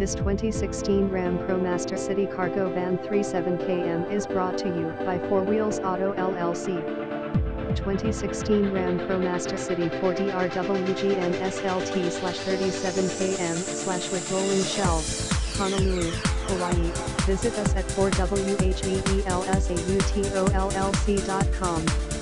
This 2016 Ram ProMaster City Cargo Van 37km is brought to you by 4 Wheels Auto LLC. 2016 Ram ProMaster City 40RW Wgn SLT/37km/ with rolling shelves, Honolulu, Hawaii. Visit us at 4WHEELSAUTOLLC.com.